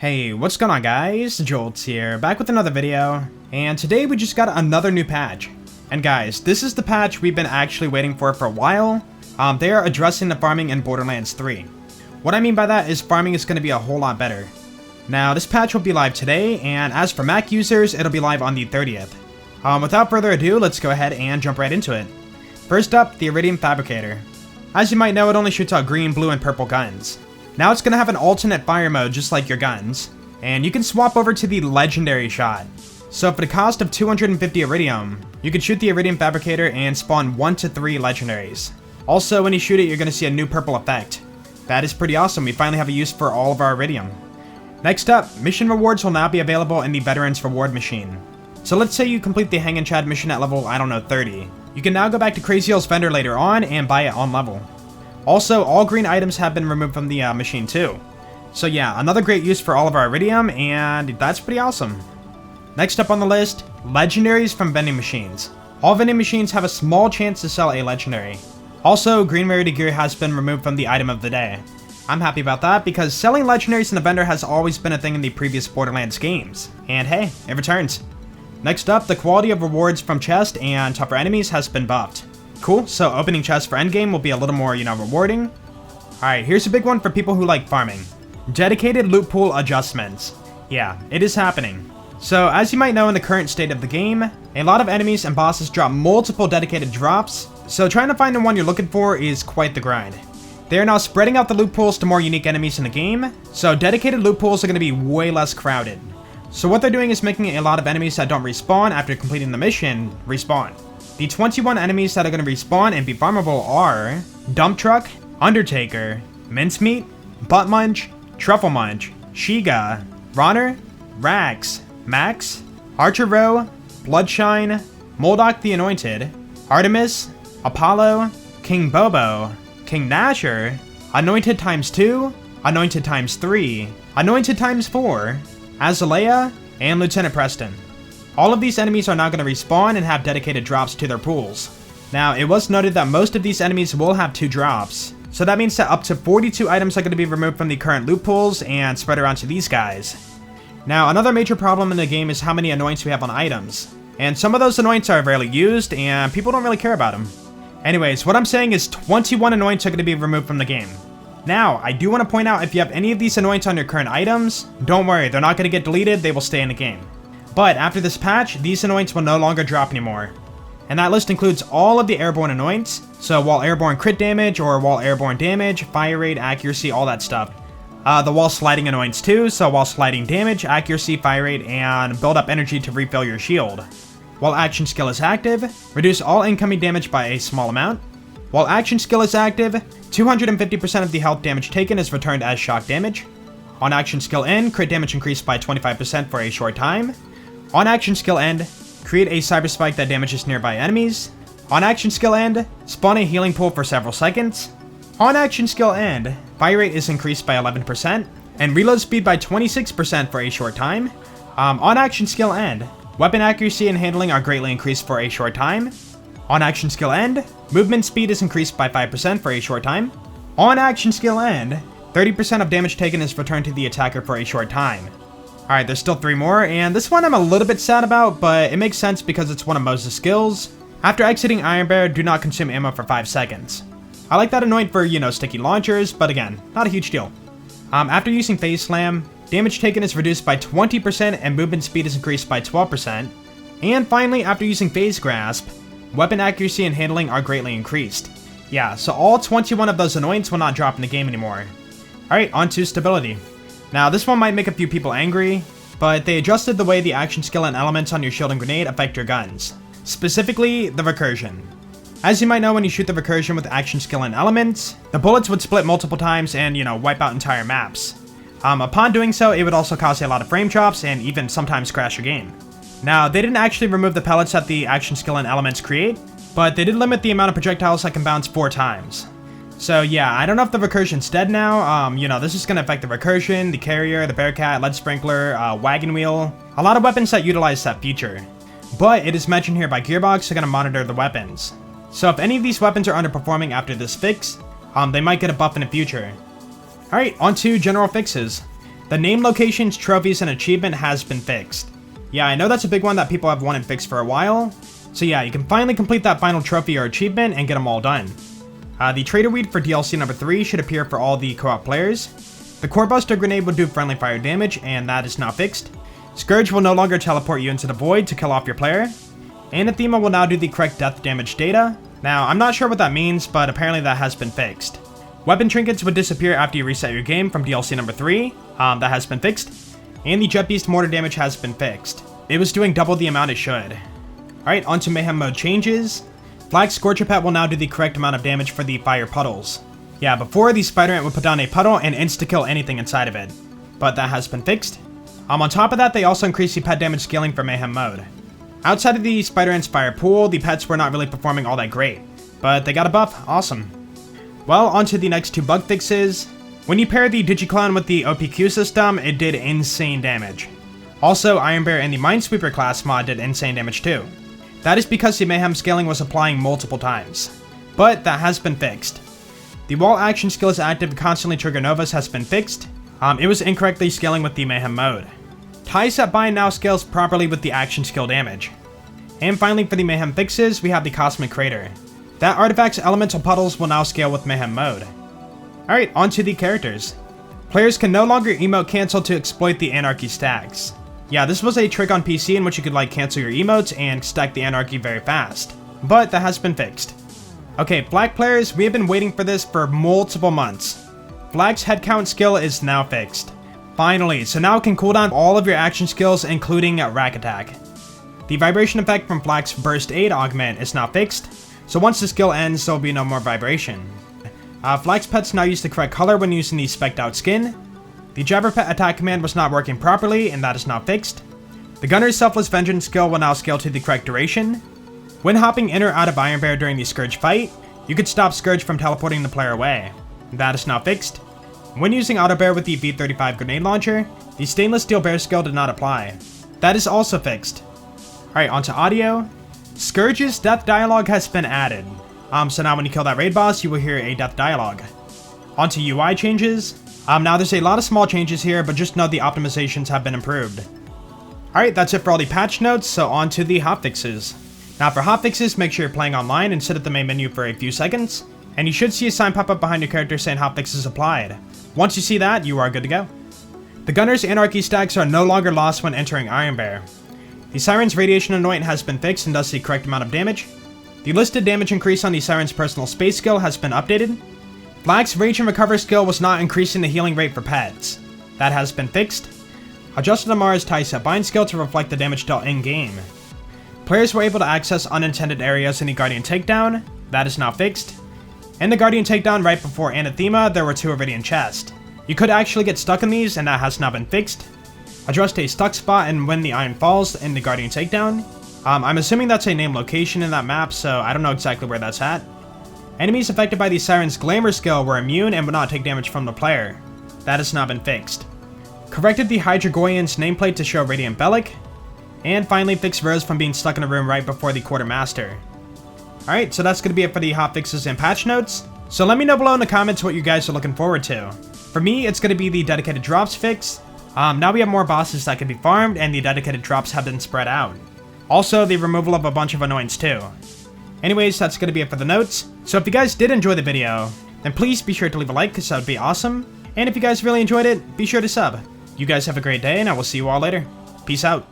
Hey, what's going on guys? Jolts here, back with another video, and today we just got another new patch. And guys, this is the patch we've been actually waiting for a while. They are addressing the farming in Borderlands 3. What I mean by that is farming is going to be a whole lot better. Now, this patch will be live today, and as for Mac users, it'll be live on the 30th. Without further ado, let's go ahead and jump right into it. First up, the Iridium Fabricator. As you might know, it only shoots out green, blue, and purple guns. Now it's going to have an alternate fire mode just like your guns, and you can swap over to the Legendary shot. So for the cost of 250 Iridium, you can shoot the Iridium Fabricator and spawn 1 to 3 Legendaries. Also, when you shoot it, you're going to see a new purple effect. That is pretty awesome, we finally have a use for all of our Iridium. Next up, mission rewards will now be available in the Veterans Reward Machine. So let's say you complete the Hang and Chad mission at level, 30. You can now go back to Crazy Hill's vendor later on and buy it on level. Also, all green items have been removed from the machine too. So yeah, another great use for all of our Iridium, and that's pretty awesome. Next up on the list, Legendaries from Vending Machines. All vending machines have a small chance to sell a Legendary. Also, green rarity gear has been removed from the item of the day. I'm happy about that because selling Legendaries in the vendor has always been a thing in the previous Borderlands games. And hey, it returns. Next up, the quality of rewards from chest and tougher enemies has been buffed. Cool, so opening chests for endgame will be a little more, rewarding. Alright, here's a big one for people who like farming. Dedicated loot pool adjustments. Yeah, it is happening. So, as you might know in the current state of the game, a lot of enemies and bosses drop multiple dedicated drops, so trying to find the one you're looking for is quite the grind. They are now spreading out the loot pools to more unique enemies in the game, so dedicated loot pools are going to be way less crowded. So what they're doing is making a lot of enemies that don't respawn after completing the mission, respawn. The 21 enemies that are going to respawn and be farmable are Dump Truck, Undertaker, Mincemeat, Butt Munch, Truffle Munch, Shiga, Ronner, Rax, Max, Archer Row, Bloodshine, Moldoc the Anointed, Artemis, Apollo, King Bobo, King Nasher, Anointed ×2, Anointed ×3, Anointed ×4, Azalea, and Lieutenant Preston. All of these enemies are now going to respawn and have dedicated drops to their pools. Now, it was noted that most of these enemies will have 2 drops, so that means that up to 42 items are going to be removed from the current loot pools and spread around to these guys. Now, another major problem in the game is how many anoints we have on items, and some of those anoints are rarely used and people don't really care about them. Anyways, what I'm saying is 21 anoints are going to be removed from the game. Now, I do want to point out if you have any of these anoints on your current items, don't worry, they're not going to get deleted, they will stay in the game. But after this patch, these anoints will no longer drop anymore. And that list includes all of the airborne anoints, so wall airborne crit damage or wall airborne damage, fire rate, accuracy, all that stuff. The wall sliding anoints too, so wall sliding damage, accuracy, fire rate, and build up energy to refill your shield. While action skill is active, reduce all incoming damage by a small amount. While action skill is active, 250% of the health damage taken is returned as shock damage. On action skill end, crit damage increased by 25% for a short time. On action skill end, create a cyber spike that damages nearby enemies. On action skill end, spawn a healing pool for several seconds. On action skill end, fire rate is increased by 11%, and reload speed by 26% for a short time. On action skill end, weapon accuracy and handling are greatly increased for a short time. On action skill end, movement speed is increased by 5% for a short time. On action skill end, 30% of damage taken is returned to the attacker for a short time. Alright, there's still 3 more, and this one I'm a little bit sad about, but it makes sense because it's one of Moses' skills. After exiting Iron Bear, do not consume ammo for 5 seconds. I like that anoint for, sticky launchers, but again, not a huge deal. After using Phase Slam, damage taken is reduced by 20% and movement speed is increased by 12%. And finally, after using Phase Grasp, weapon accuracy and handling are greatly increased. Yeah, so all 21 of those anoints will not drop in the game anymore. Alright, on to stability. Now, this one might make a few people angry, but they adjusted the way the action skill and elements on your shield and grenade affect your guns. Specifically, the recursion. As you might know, when you shoot the recursion with action skill and elements, the bullets would split multiple times and, wipe out entire maps. Upon doing so, it would also cause a lot of frame drops and even sometimes crash your game. Now, they didn't actually remove the pellets that the action skill and elements create, but they did limit the amount of projectiles that can bounce 4 times. So yeah, I don't know if the recursion's dead now. This is going to affect the recursion, the carrier, the bearcat, lead sprinkler, wagon wheel, a lot of weapons that utilize that feature. But it is mentioned here by Gearbox they're going to monitor the weapons. So if any of these weapons are underperforming after this fix, they might get a buff in the future. Alright, on to general fixes. The name, locations, trophies, and achievement has been fixed. Yeah, I know that's a big one that people have wanted fixed for a while. So yeah, you can finally complete that final trophy or achievement and get them all done. The Trader Weed for DLC number 3 should appear for all the co-op players. The Core Buster Grenade will do friendly fire damage, and that is now fixed. Scourge will no longer teleport you into the void to kill off your player. Anathema will now do the correct death damage data. Now, I'm not sure what that means, but apparently that has been fixed. Weapon trinkets would disappear after you reset your game from DLC number 3. That has been fixed. And the Jet Beast mortar damage has been fixed. It was doing double the amount it should. Alright, onto Mayhem mode changes. Flag Scorcher Pet will now do the correct amount of damage for the fire puddles. Yeah, before the Spider Ant would put down a puddle and insta-kill anything inside of it. But that has been fixed. On top of that, they also increased the pet damage scaling for Mayhem mode. Outside of the Spider Ant's fire pool, the pets were not really performing all that great. But they got a buff, awesome. Well, onto the next 2 bug fixes. When you pair the Digiclown with the OPQ system, it did insane damage. Also, Iron Bear and the Minesweeper class mod did insane damage too. That is because the Mayhem scaling was applying multiple times. But that has been fixed. The wall action skill is active to constantly trigger Novas has been fixed. It was incorrectly scaling with the Mayhem mode. Tie Set Bind now scales properly with the action skill damage. And finally, for the Mayhem fixes, we have the Cosmic Crater. That artifact's elemental puddles will now scale with Mayhem mode. Alright, onto the characters. Players can no longer emote cancel to exploit the Anarchy stacks. Yeah, this was a trick on PC in which you could cancel your emotes and stack the Anarchy very fast. But that has been fixed. Okay, Flag players, we have been waiting for this for multiple months. Flag's head count skill is now fixed. Finally, so now it can cooldown all of your action skills, including Rack Attack. The vibration effect from Flag's Burst Aid augment is now fixed, so once the skill ends, there will be no more vibration. Flag's pets now use the correct color when using the Specced Out skin. The Jabber Pet attack command was not working properly, and that is now fixed. The Gunner's Selfless Vengeance skill will now scale to the correct duration. When hopping in or out of Iron Bear during the Scourge fight, you could stop Scourge from teleporting the player away. That is now fixed. When using Auto Bear with the V35 grenade launcher, the Stainless Steel Bear skill did not apply. That is also fixed. Alright, onto audio. Scourge's death dialogue has been added. So now when you kill that raid boss, you will hear a death dialogue. Onto UI changes. Now there's a lot of small changes here, but just know the optimizations have been improved. Alright, that's it for all the patch notes, so on to the hotfixes. Now for hotfixes, make sure you're playing online and sit at the main menu for a few seconds, and you should see a sign pop up behind your character saying hotfixes applied. Once you see that, you are good to go. The Gunner's Anarchy stacks are no longer lost when entering Iron Bear. The Siren's Radiation Anoint has been fixed and does the correct amount of damage. The listed damage increase on the Siren's Personal Space skill has been updated. Flag's Rage and Recover skill was not increasing the healing rate for pets. That has been fixed. Adjusted Amara's Tie Set Bind skill to reflect the damage dealt in-game. Players were able to access unintended areas in the Guardian Takedown. That is now fixed. In the Guardian Takedown right before Anathema, there were 2 Iridian chests. You could actually get stuck in these, and that has now been fixed. Addressed a stuck spot and when the iron falls in the Guardian Takedown. I'm assuming that's a named location in that map, so I don't know exactly where that's at. Enemies affected by the Siren's Glamour skill were immune and would not take damage from the player. That has now been fixed. Corrected the Hydragoyan's nameplate to show Radiant Bellic. And finally fixed Rose from being stuck in a room right before the Quartermaster. Alright, so that's going to be it for the hotfixes and patch notes. So let me know below in the comments what you guys are looking forward to. For me, it's going to be the dedicated drops fix. Now we have more bosses that can be farmed, and the dedicated drops have been spread out. Also, the removal of a bunch of annoyance too. Anyways, that's going to be it for the notes. So if you guys did enjoy the video, then please be sure to leave a like, because that would be awesome. And if you guys really enjoyed it, be sure to sub. You guys have a great day, and I will see you all later. Peace out.